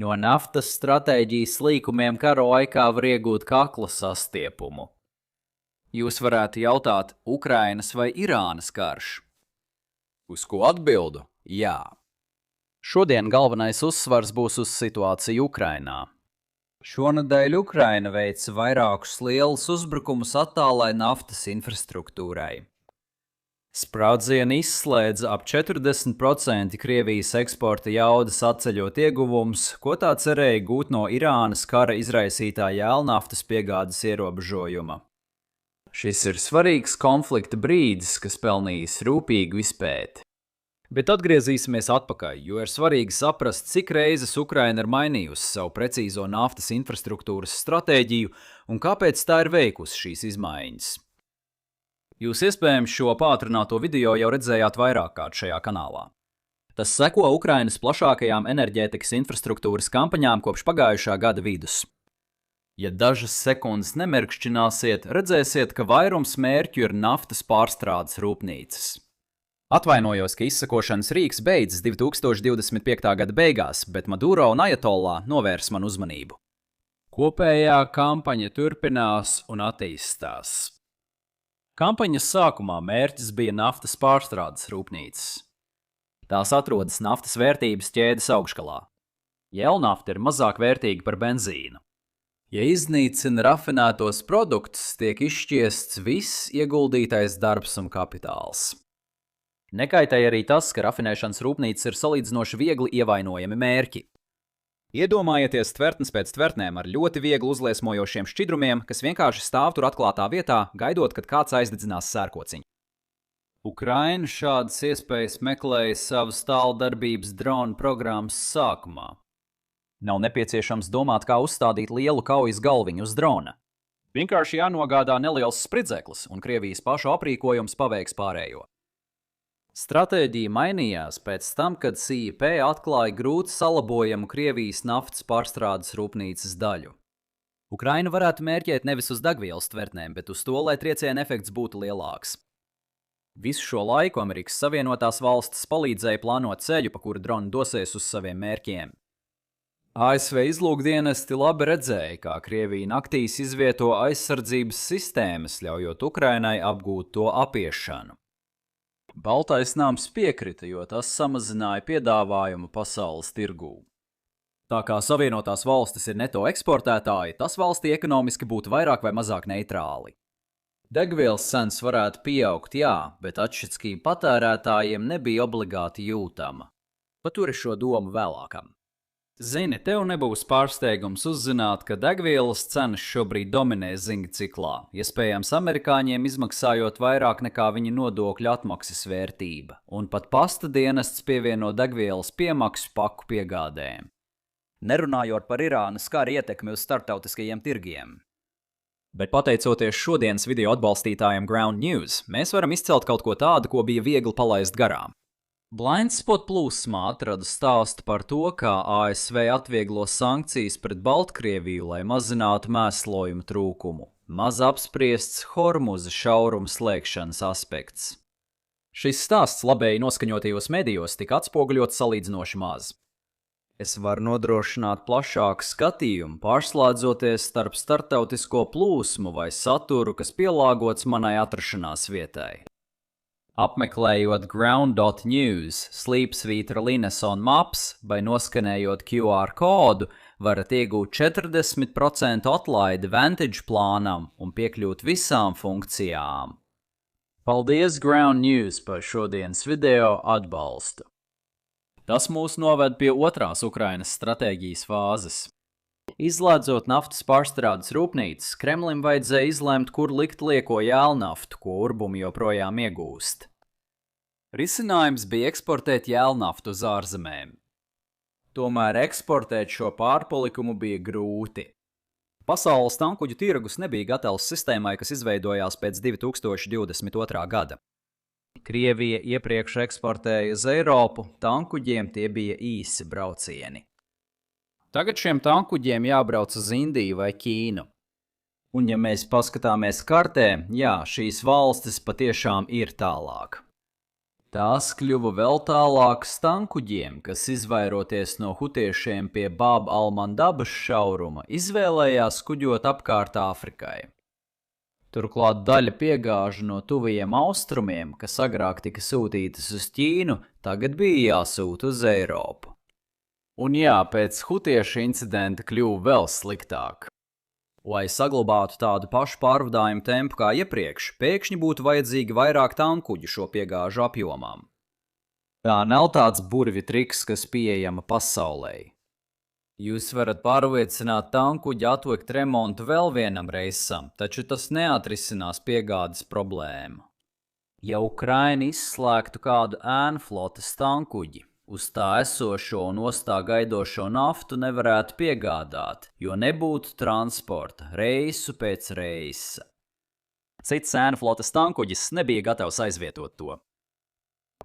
No naftas stratēģijas līkumiem kara laikā var iegūt kakla sastiepumu. Jūs varētu jautāt, Ukrainas vai Irānas karš? Uz ko atbildu? Jā. Šodien galvenais uzsvars būs uz situāciju Ukrainā. Šonedēļ Ukraina veica vairākus lielus uzbrukumus attālai naftas infrastruktūrai. Sprādzieni izslēdza ap 40% Krievijas eksporta jaudas atceļot ieguvumus, ko tā cerēja gūt no Irānas kara izraisītā jēlnaftas piegādes ierobežojuma. Šis ir svarīgs konflikta brīdis, kas pelnījis rūpīgu izpēti. Bet atgriezīsimies atpakaļ, jo ir svarīgi saprast, cik reizes Ukraina ir mainījusi savu precīzo naftas infrastruktūras stratēģiju un kāpēc tā ir veikusi šīs izmaiņas. Jūs iespējams šo pātrināto video jau redzējāt vairāk kārt šajā kanālā. Tas seko Ukrainas plašākajām enerģētikas infrastruktūras kampaņām kopš pagājušā gada vidus. Ja dažas sekundes nemirkšķināsiet, redzēsiet, ka vairums mērķu ir naftas pārstrādes rūpnīcas. Atvainojos, ka izsakošanas rīks beidzas 2025. gada beigās, bet Maduro un Ajatollā novērs man uzmanību. Kopējā kampaņa turpinās un attīstās. Kampaņas sākumā mērķis bija naftas pārstrādes rūpnīcas. Tās atrodas naftas vērtības ķēdes augšgalā. Jēlnafta ir mazāk vērtīga par benzīnu. Ja iznīcina rafinētos produktus, tiek izšķiests viss ieguldītais darbs un kapitāls. Nekaitēja arī tas, ka rafinēšanas rūpnīcas ir salīdzinoši viegli ievainojami mērķi. Iedomājieties tvertnes pēc tvertnēm ar ļoti viegli uzliesmojošiem šķidrumiem, kas vienkārši stāv tur atklātā vietā, gaidot, kad kāds aizdedzinās sērkociņu. Ukraina šādas iespējas meklēja savas tāldarbības drona programmas sākumā. Nav nepieciešams domāt, kā uzstādīt lielu kaujas galviņu uz drona. Vienkārši jānogādā neliels spridzeklis, un Krievijas pašu aprīkojums paveiks pārējo. Stratēģija mainījās pēc tam, kad CIP atklāja grūti salabojamu Krievijas naftas pārstrādes rūpnīcas daļu. Ukraina varētu mērķēt nevis uz degvielas tvertnēm, bet uz to, lai trieciena efekts būtu lielāks. Visu šo laiku Amerikas Savienotās valstis palīdzēja plānot ceļu, pa kuru droni dosies uz saviem mērķiem. ASV izlūkdienesti labi redzēja, kā Krievija naktīs izvieto aizsardzības sistēmas, ļaujot Ukrainai apgūt to apiešanu. Baltais nams piekrita, jo tas samazināja piedāvājumu pasaules tirgū. Tā kā Savienotās valstis ir neto eksportētāji, tas valstī ekonomiski būtu vairāk vai mazāk neitrāli. Degvielas cenas varētu pieaugt, jā, bet atšķirība patērētājiem nebija obligāti jūtama. Paturi šo domu vēlākam. Zini, tev nebūs pārsteigums uzzināt, ka degvielas cenas šobrīd dominē ziņu ciklā, iespējams amerikāņiem izmaksājot vairāk nekā viņa nodokļu atmaksas vērtība, un pat pasta dienests pievieno degvielas piemaksu paku piegādēm. Nerunājot par Irānas kara ietekmi uz starptautiskajiem tirgiem. Bet pateicoties šodienas video atbalstītājiem Ground News, mēs varam izcelt kaut ko tādu, ko bija viegli palaist garām. Blindspot plūsmā atrada stāstu par to, kā ASV atvieglo sankcijas pret Baltkrieviju, lai mazinātu mēslojumu trūkumu. Maz apspriests Hormuza šauruma slēgšanas aspekts. Šis stāsts labēji noskaņotajos medijos tika atspoguļots salīdzinoši maz. Es varu nodrošināt plašāku skatījumu, pārslēdzoties starp starptautisko plūsmu vai saturu, kas pielāgots manai atrašanās vietai. Apmeklējot ground.news, slīpsvītra Lineson Maps vai noskanējot QR kodu, varat iegūt 40% atlaidi Vantage plānam un piekļūt visām funkcijām. Paldies Ground News par šodienas video atbalstu. Tas mūs noved pie otrās Ukrainas stratēģijas fāzes. Izslēdzot naftas pārstrādes rūpnīcas, Kremlim vajadzēja izlemt, kur likt lieko jēlnaftu, ko urbumi joprojām iegūst. Risinājums bija eksportēt jēlnaftu uz ārzemēm. Tomēr eksportēt šo pārpalikumu bija grūti. Pasaules tankuģu tirgus nebija gatavs sistēmai, kas izveidojās pēc 2022. gada. Krievija iepriekš eksportēja uz Eiropu, tankuģiem tie bija īsi braucieni. Tagad šiem tankuģiem jābrauc uz Indiju vai Ķīnu. Un ja mēs paskatāmies kartē, jā, šīs valstis patiešām ir tālāk. Tās kļuva vēl tālākas tankuģiem, kas izvairoties no hutiešiem pie Bab al-Mandabas šauruma, izvēlējās kuģot apkārt Āfrikai. Turklāt daļa piegāžu no tuvajiem austrumiem, kas agrāk tika sūtītas uz Ķīnu, tagad bija jāsūta uz Eiropu. Un jā, pēc hutiešu incidenta kļuva vēl sliktāk. Lai saglabātu tādu pašu pārvadājumu tempu kā iepriekš, pēkšņi būtu vajadzīgi vairāk tankuģu šo piegāžu apjomām. Tā nav tāds burvju triks, kas pieejama pasaulē. Jūs varat pārliecināt tankuģi atlikt remontu vēl vienam reisam, taču tas neatrisinās piegādes problēmu. Ja Ukraina izslēgtu kādu ēnu flotes tankuģi, uz tā esošo un ostā gaidošo naftu nevarētu piegādāt, jo nebūtu transporta reisu pēc reisa. Cits ēnu flotes tankuģis nebija gatavs aizvietot to.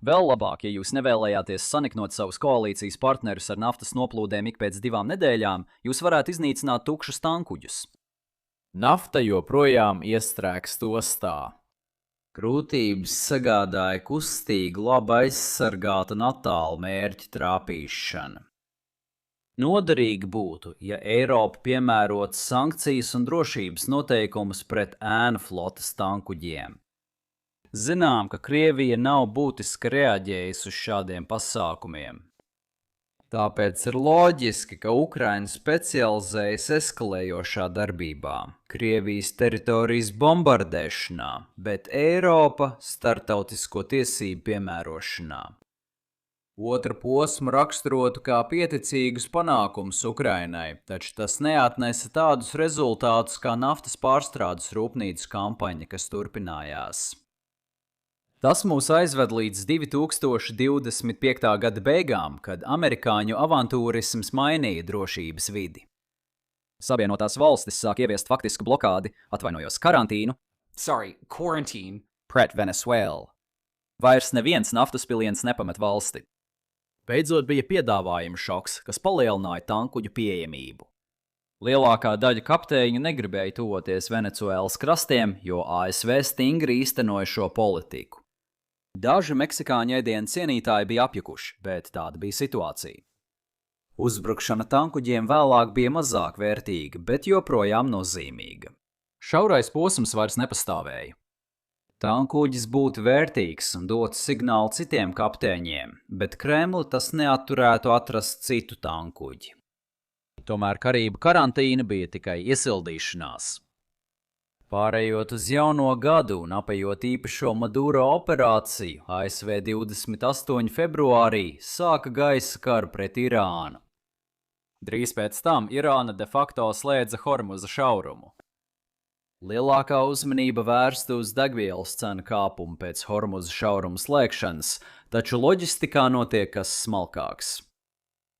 Vēl labāk, ja jūs nevēlējāties saniknot savus koalīcijas partnerus ar naftas noplūdēm ik pēc 2 nedēļām, jūs varētu iznīcināt tukšus tankuģus. Nafta joprojām iestrēgst ostā. Grūtības sagādāja kustīga, labi aizsargāta un attālu mērķa trāpīšana. Noderīgi būtu, ja Eiropa piemērotu sankcijas un drošības noteikumus pret ēnu flotes tankuģiem. Zinām, ka Krievija nav būtiski reaģējusi uz šādiem pasākumiem. Tāpēc ir loģiski, ka Ukraina specializējas eskalējošā darbībā, Krievijas teritorijas bombardēšanā, bet Eiropa starptautisko tiesību piemērošanā. Otra posma raksturotu kā pieticīgus panākumus Ukrainai, taču tas neatnesa tādus rezultātus kā naftas pārstrādes rūpnīcu kampaņa, kas turpinājās. Tas mūs aizved līdz 2025. gada beigām, kad amerikāņu avantūrisms mainīja drošības vidi. Savienotās valstis sāk ieviest faktisku blokādi, karantīnu, quarantine, pret Venezuelu. Vairs neviens naftas piliens nepamet valsti. Beidzot bija piedāvājuma šoks, kas palielināja tankuģu pieejamību. Lielākā daļa kapteiņu negribēja tuvoties Venecuēlas krastiem, jo ASV stingri īstenoja šo politiku. Daži meksikāņu ēdienu cienītāji bija apjukuši, bet tāda bija situācija. Uzbrukšana tankuģiem vēlāk bija mazāk vērtīga, bet joprojām nozīmīga. Šaurais posms vairs nepastāvēja. Tankuģis būtu vērtīgs un dotu signālu citiem kapteiņiem, bet Kremli tas neatturētu atrast citu tankuģi. Tomēr Karību karantīna bija tikai iesildīšanās. Pārējot uz jauno gadu un apejot īpašo Maduro operāciju, ASV 28. februārī sāka gaisa karu pret Irānu. Drīz pēc tam Irāna de facto slēdza Hormuza šaurumu. Lielākā uzmanība vērsta uz degvielas cenu kāpumu pēc Hormuza šauruma slēgšanas, taču loģistikā notiek kas smalkāks.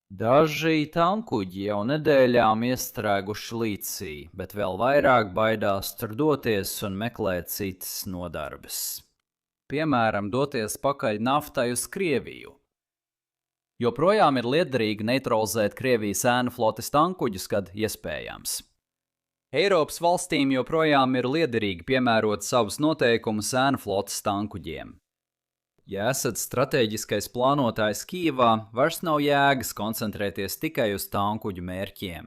Daži tankuģi jau nedēļām iestrēguši līcī, bet vēl vairāk baidās tur doties un meklēt citas nodarbes. Piemēram, doties pakaļ naftai uz Krieviju. Joprojām ir liederīgi neutralizēt Krievijas ēnu flotes tankuģus, kad iespējams. Eiropas valstīm joprojām ir liederīgi piemērot savus noteikumus ēnu flotes tankuģiem. Ja esat stratēģiskais plānotājs Kijevā, vairs nav jēgas koncentrēties tikai uz tankuģu mērķiem.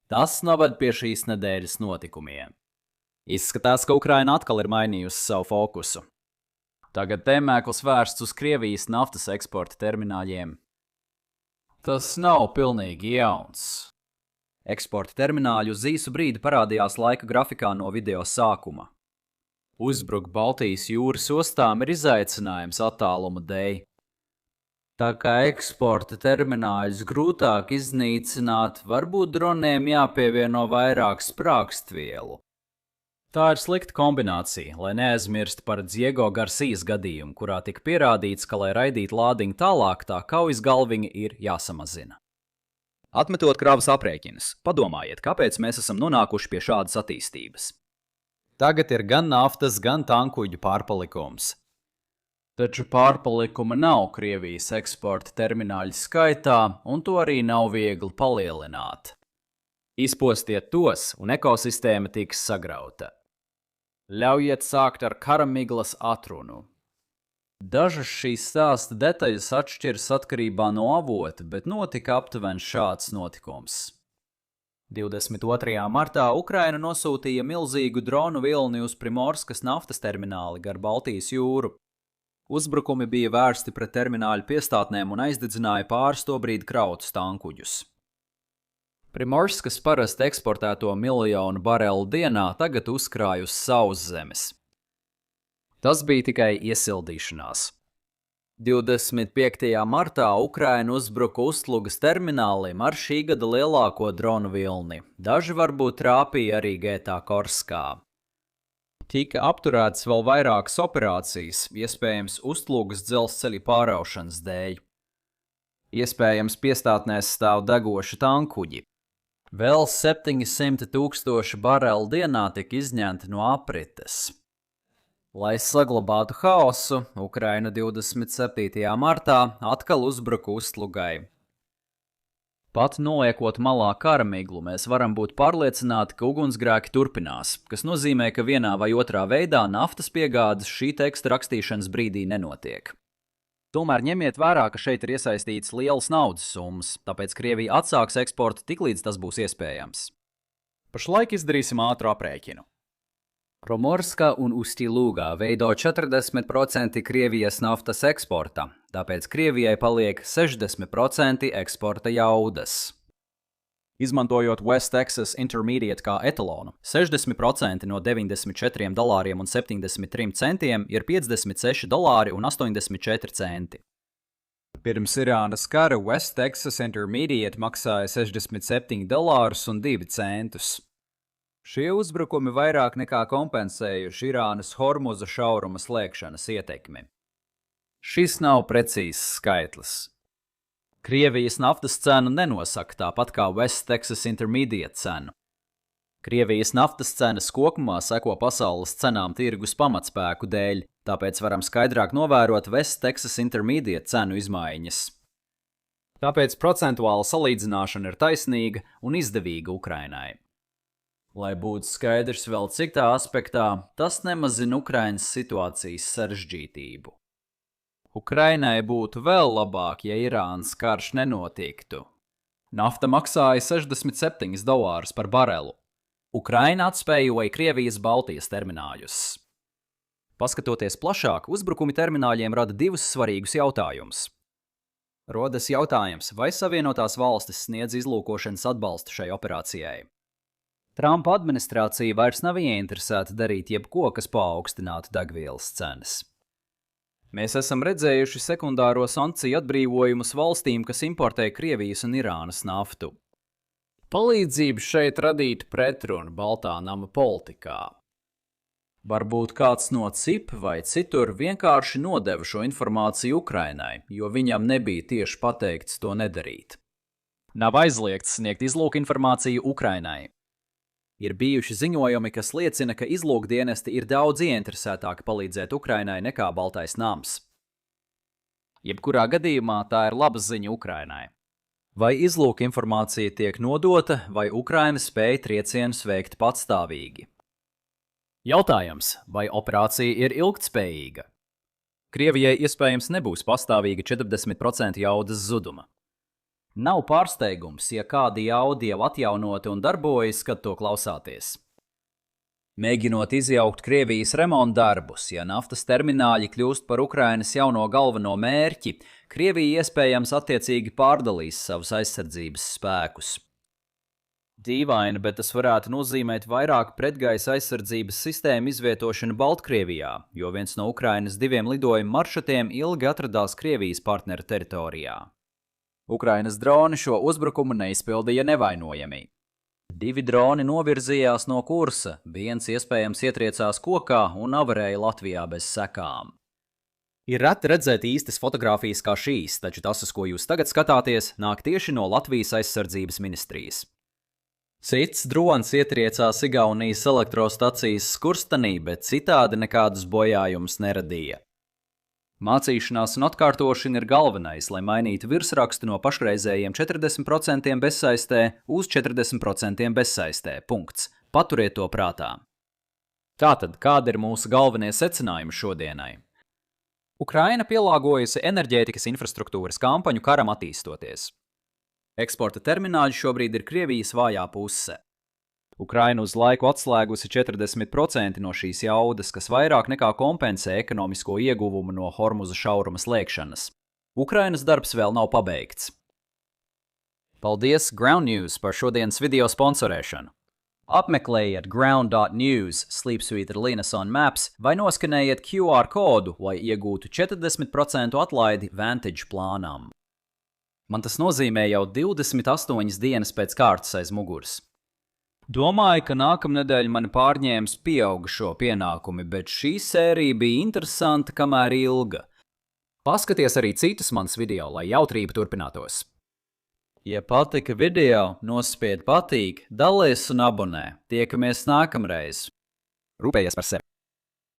Tas noved pie šīs nedēļas notikumiem. Izskatās, ka Ukraina atkal ir mainījusi savu fokusu. Tagad tēmēkls vērsts uz Krievijas naftas eksporta termināļiem. Tas nav pilnīgi jauns. Eksporta termināļi uz īsu brīdi parādījās laika grafikā no video sākuma. Uzbrukt Baltijas jūras ostām ir izaicinājums attāluma dēļ. Tā kā eksporta termināļus grūtāk iznīcināt, varbūt droniem jāpievieno vairāk sprākstvielu. Tā ir slikta kombinācija, lai neaizmirst par Diego Garcijas gadījumu, kurā tika pierādīts, ka, lai raidītu lādiņu tālāk, tā kaujas galviņa ir jāsamazina. Atmetot kravas aprēķinus, padomājiet, kāpēc mēs esam nonākuši pie šādas attīstības. Tagad ir gan naftas, gan tankuģu pārpalikums. Taču pārpalikuma nav Krievijas eksporta termināļu skaitā, un to arī nav viegli palielināt. Izpostiet tos, un ekosistēma tiks sagrauta. Ļaujiet sākt ar karamiglas atrunu. Dažas šīs stāsta detaļas atšķiras atkarībā no avota, bet notika aptuveni šāds notikums. 22. martā Ukraina nosūtīja milzīgu dronu vilni uz Primorskas naftas termināli gar Baltijas jūru. Uzbrukumi bija vērsti pret termināļu piestātnēm un aizdedzināja pāris tobrīd krautus tankuģus. Primorskas parasti eksportēto 1 miljonu barelu dienā tagad uzkrāja uz sauszemes. Tas bija tikai iesildīšanās. 25. martā Ukraina uzbruka Ustlugas terminālim ar šī gada lielāko dronu vilni. Daži varbūt trāpīja arī Gētā Korskā. Tika apturētas vēl vairākas operācijas, iespējams Ustlugas dzelzceļa pāraušanas dēļ. Iespējams piestātnēs stāv degoši tankuģi. Vēl 700 000 barelu dienā tika izņemti no aprites. Lai saglabātu haosu, Ukraina 27. martā atkal uzbruka Ustlugai. Pat noliekot malā kara miglu, mēs varam būt pārliecināti, ka ugunsgrēki turpinās, kas nozīmē, ka vienā vai otrā veidā naftas piegādes šī teksta rakstīšanas brīdī nenotiek. Tomēr ņemiet vērā, ka šeit ir iesaistīts lielas naudas summas, tāpēc Krievija atsāks eksportu tiklīdz tas būs iespējams. Pašlaik izdarīsim ātru aprēķinu. Promorska un Ustluga veido 40% Krievijas naftas eksporta, tāpēc Krievijai paliek 60% eksporta jaudas. Izmantojot West Texas Intermediate kā etalonu, 60% no $94,73 ir $56,84. Pirms Irānas kara West Texas Intermediate maksāja $67,02. Šie uzbrukumi vairāk nekā kompensējuši Irānas Hormuza šauruma slēgšanas ietekmi. Šis nav precīzs skaitlis. Krievijas naftas cenu nenosaka tāpat kā West Texas Intermediate cenu. Krievijas naftas cenas kopumā seko pasaules cenām tirgus pamatspēku dēļ, tāpēc varam skaidrāk novērot West Texas Intermediate cenu izmaiņas. Tāpēc procentuāla salīdzināšana ir taisnīga un izdevīga Ukrainai. Lai būtu skaidrs vēl citā aspektā, tas nemazina Ukrainas situācijas sarežģītību. Ukrainai būtu vēl labāk, ja Irānas karš nenotiktu. Nafta maksāja $67 par barelu. Ukraina atspējoja Krievijas Baltijas termināļus. Paskatoties plašāk, uzbrukumi termināļiem rada divus svarīgus jautājumus. Rodas jautājums, vai Savienotās valstis sniedz izlūkošanas atbalstu šai operācijai. Trumpa administrācija vairs nav ieinteresēta darīt jebko, kas paaugstinātu degvielas cenas. Mēs esam redzējuši sekundāro sankciju atbrīvojumus valstīm, kas importē Krievijas un Irānas naftu. Palīdzība šeit radītu pretrunu Baltā nama politikā. Varbūt kāds no CIP vai citur vienkārši nodeva šo informāciju Ukrainai, jo viņam nebija tieši pateikts to nedarīt. Nav aizliegts sniegt izlūka informāciju Ukrainai. Ir bijuši ziņojumi, kas liecina, ka izlūkdienesti ir daudz ieinteresētāki palīdzēt Ukrainai nekā Baltais nams. Jebkurā gadījumā tā ir laba ziņa Ukrainai. Vai izlūka informācija tiek nodota, vai Ukraina spēj triecienus veikt patstāvīgi? Jautājums, vai operācija ir ilgtspējīga? Krievijai iespējams nebūs pastāvīga 40% jaudas zuduma. Nav pārsteigums, ja kādi jaudi jau atjaunoti un darbojas, kad to klausāties. Mēģinot izjaukt Krievijas remonta darbus, ja naftas termināļi kļūst par Ukrainas jauno galveno mērķi, Krievija iespējams attiecīgi pārdalīs savus aizsardzības spēkus. Dīvaini, bet tas varētu nozīmēt vairāk pretgaisa aizsardzības sistēmu izvietošanu Baltkrievijā, jo viens no Ukrainas 2 lidojumu maršrutiem ilgi atradās Krievijas partneru teritorijā. Ukrainas droni šo uzbrukumu neizpildīja nevainojami. 2 droni novirzījās no kursa, viens iespējams ietriecās kokā un avarēja Latvijā bez sekām. Ir reti redzēt īstas fotogrāfijas kā šīs, taču tas, uz ko jūs tagad skatāties, nāk tieši no Latvijas aizsardzības ministrijas. Cits drons ietriecās Igaunijas elektrostacijas skurstenī, bet citādi nekādus bojājumus neradīja. Mācīšanās un atkārtošana ir galvenais, lai mainītu virsrakstu no pašreizējiem 40% bezsaistē uz 40% bezsaistē. Punkts. Paturiet to prātā. Tātad, kādi ir mūsu galvenie secinājumi šodienai? Ukraina pielāgojusi enerģētikas infrastruktūras kampaņu karam attīstoties. Eksporta termināļi šobrīd ir Krievijas vājā puse. Ukraina uz laiku atslēgusi 40% no šīs jaudas, kas vairāk nekā kompensē ekonomisko ieguvumu no Hormuza šauruma slēgšanas. Ukrainas darbs vēl nav pabeigts. Paldies Ground News par šodienas video sponsorēšanu. Apmeklējiet ground.news Sleepsuite ar Linus on Maps vai noskanējiet QR kodu, lai iegūtu 40% atlaidi Vantage plānām. Man tas nozīmē jau 28 dienas pēc kārtas aiz muguras. Domāju, ka nākamnedēļ mani pārņēmis pieaugušo pienākumi, bet šī sērija bija interesanta, kamēr ilga. Paskaties arī citus manas video, lai jautrība turpinātos. Ja patika video, nospied patīk, dalies un abonē. Tiekamies nākamreiz. Rūpējies par sevi!